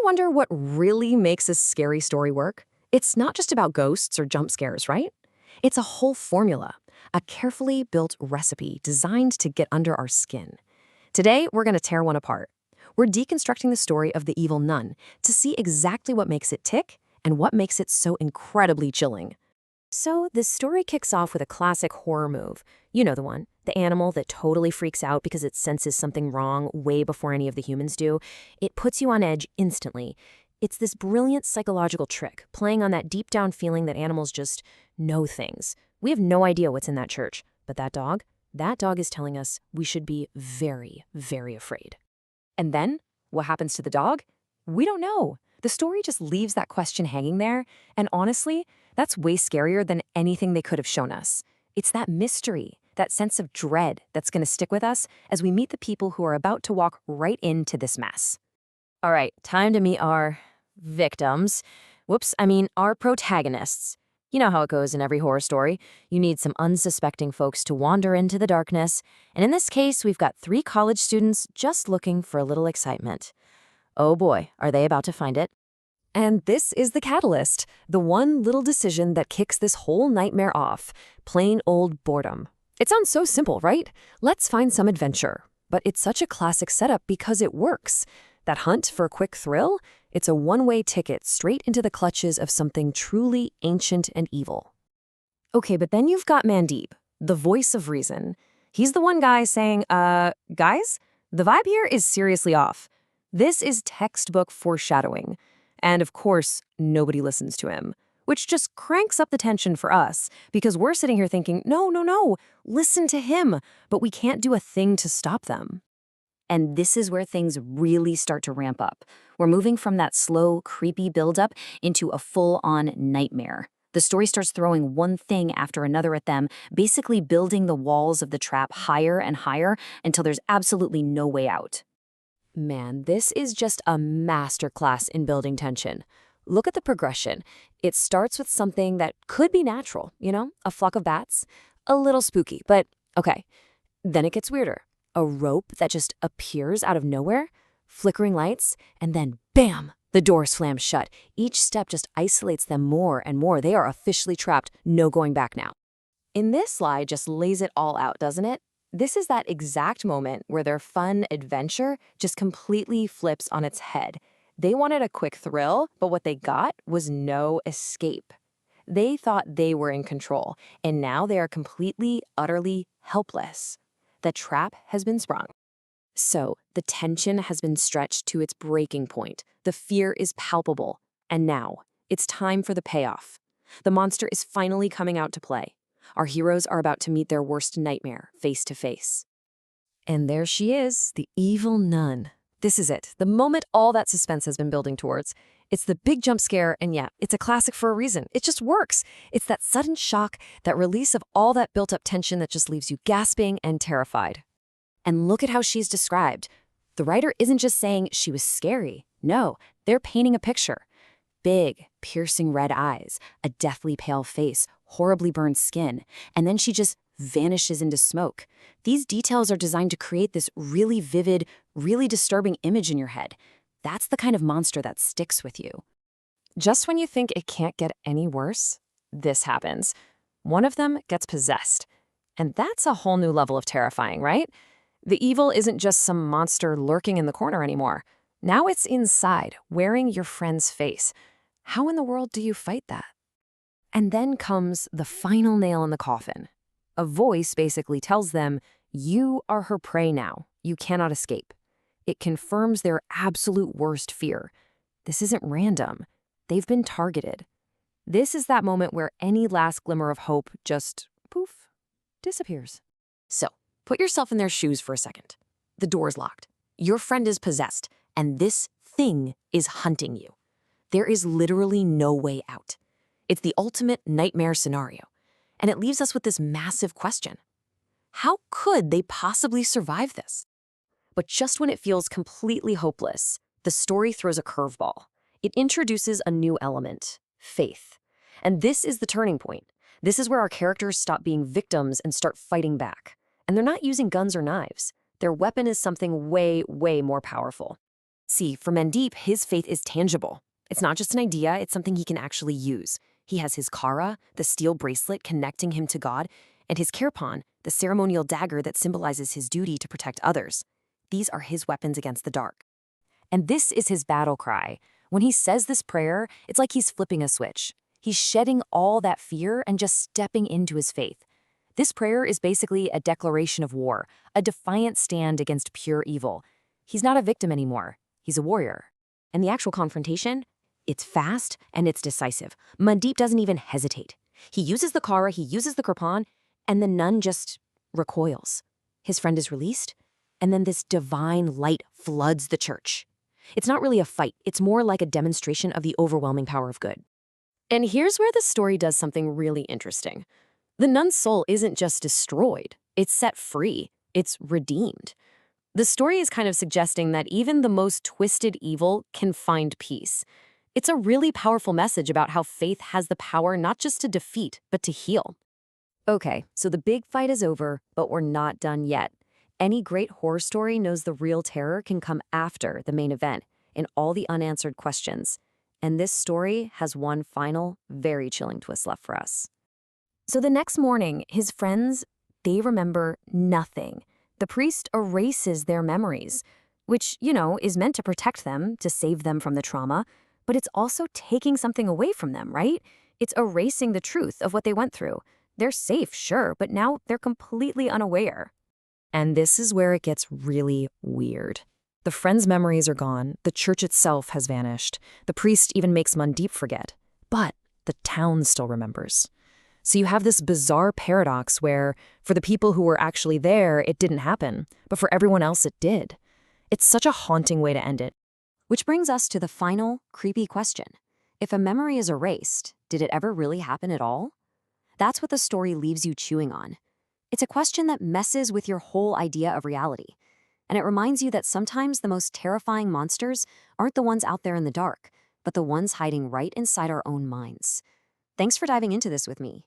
wonder what really makes a scary story work? It's not just about ghosts or jump scares, right? It's a whole formula, a carefully built recipe designed to get under our skin. Today, we're going to tear one apart. We're deconstructing the story of the evil nun to see exactly what makes it tick and what makes it so incredibly chilling. So, this story kicks off with a classic horror move. You know the one, the animal that totally freaks out because it senses something wrong way before any of the humans do. It puts you on edge instantly. It's this brilliant psychological trick, playing on that deep down feeling that animals just know things. We have no idea what's in that church, but that dog is telling us we should be very, very afraid. And then, what happens to the dog? We don't know. The story just leaves that question hanging there, and honestly, that's way scarier than anything they could have shown us. It's that mystery, that sense of dread that's going to stick with us as we meet the people who are about to walk right into this mess. All right, time to meet our victims. Our protagonists. You know how it goes in every horror story. You need some unsuspecting folks to wander into the darkness, and in this case, we've got 3 college students just looking for a little excitement. Oh boy, are they about to find it? And this is the catalyst, the one little decision that kicks this whole nightmare off. Plain old boredom. It sounds so simple, right? Let's find some adventure. But it's such a classic setup because it works. That hunt for a quick thrill? It's a one-way ticket straight into the clutches of something truly ancient and evil. Okay, but then you've got Mandeep, the voice of reason. He's the one guy saying, guys, the vibe here is seriously off. This is textbook foreshadowing. And of course, nobody listens to him, which just cranks up the tension for us because we're sitting here thinking, no, listen to him, but we can't do a thing to stop them. And this is where things really start to ramp up. We're moving from that slow, creepy buildup into a full-on nightmare. The story starts throwing one thing after another at them, basically building the walls of the trap higher and higher until there's absolutely no way out. Man, this is just a masterclass in building tension. Look at the progression. It starts with something that could be natural, a flock of bats. A little spooky, but okay. Then it gets weirder. A rope that just appears out of nowhere, flickering lights, and then bam, the door slams shut. Each step just isolates them more and more. They are officially trapped, no going back now. In this slide just lays it all out, doesn't it? This is that exact moment where their fun adventure just completely flips on its head. They wanted a quick thrill, but what they got was no escape. They thought they were in control, and now they are completely, utterly helpless. The trap has been sprung. So, the tension has been stretched to its breaking point. The fear is palpable. And now, it's time for the payoff. The monster is finally coming out to play. Our heroes are about to meet their worst nightmare face to face. And there she is, the evil nun. This is it, the moment all that suspense has been building towards. It's the big jump scare, and yeah, it's a classic for a reason. It just works. It's that sudden shock, that release of all that built-up tension that just leaves you gasping and terrified. And look at how she's described. The writer isn't just saying she was scary. No, they're painting a picture. Big, piercing red eyes, a deathly pale face, horribly burned skin, and then she just vanishes into smoke. These details are designed to create this really vivid, really disturbing image in your head. That's the kind of monster that sticks with you. Just when you think it can't get any worse, this happens. One of them gets possessed. And that's a whole new level of terrifying, right? The evil isn't just some monster lurking in the corner anymore. Now it's inside, wearing your friend's face. How in the world do you fight that? And then comes the final nail in the coffin. A voice basically tells them, you are her prey now. You cannot escape. It confirms their absolute worst fear. This isn't random. They've been targeted. This is that moment where any last glimmer of hope just, poof, disappears. So, put yourself in their shoes for a second. The door's locked. Your friend is possessed, and this thing is hunting you. There is literally no way out. It's the ultimate nightmare scenario, and it leaves us with this massive question. How could they possibly survive this? But just when it feels completely hopeless, the story throws a curveball. It introduces a new element, faith. And this is the turning point. This is where our characters stop being victims and start fighting back. And they're not using guns or knives. Their weapon is something way, way more powerful. See, for Mandeep, his faith is tangible. It's not just an idea, it's something he can actually use. He has his Kara, the steel bracelet connecting him to God, and his Kirpan, the ceremonial dagger that symbolizes his duty to protect others. These are his weapons against the dark. And this is his battle cry. When he says this prayer, it's like he's flipping a switch. He's shedding all that fear and just stepping into his faith. This prayer is basically a declaration of war, a defiant stand against pure evil. He's not a victim anymore. He's a warrior. And the actual confrontation? It's fast and it's decisive. Mandeep doesn't even hesitate. He uses the Kara, he uses the Kirpan, and the nun just recoils. His friend is released, and then this divine light floods the church. It's not really a fight, it's more like a demonstration of the overwhelming power of good. And here's where the story does something really interesting. The nun's soul isn't just destroyed, it's set free, it's redeemed. The story is kind of suggesting that even the most twisted evil can find peace. It's a really powerful message about how faith has the power not just to defeat, but to heal. Okay, so the big fight is over, but we're not done yet. Any great horror story knows the real terror can come after the main event, in all the unanswered questions. And this story has one final, very chilling twist left for us. So the next morning, his friends, they remember nothing. The priest erases their memories, which, is meant to protect them, to save them from the trauma, but it's also taking something away from them, right? It's erasing the truth of what they went through. They're safe, sure, but now they're completely unaware. And this is where it gets really weird. The friends' memories are gone, the church itself has vanished, the priest even makes Mandeep forget, but the town still remembers. So you have this bizarre paradox where, for the people who were actually there, it didn't happen, but for everyone else it did. It's such a haunting way to end it. Which brings us to the final, creepy question. If a memory is erased, did it ever really happen at all? That's what the story leaves you chewing on. It's a question that messes with your whole idea of reality. And it reminds you that sometimes the most terrifying monsters aren't the ones out there in the dark, but the ones hiding right inside our own minds. Thanks for diving into this with me.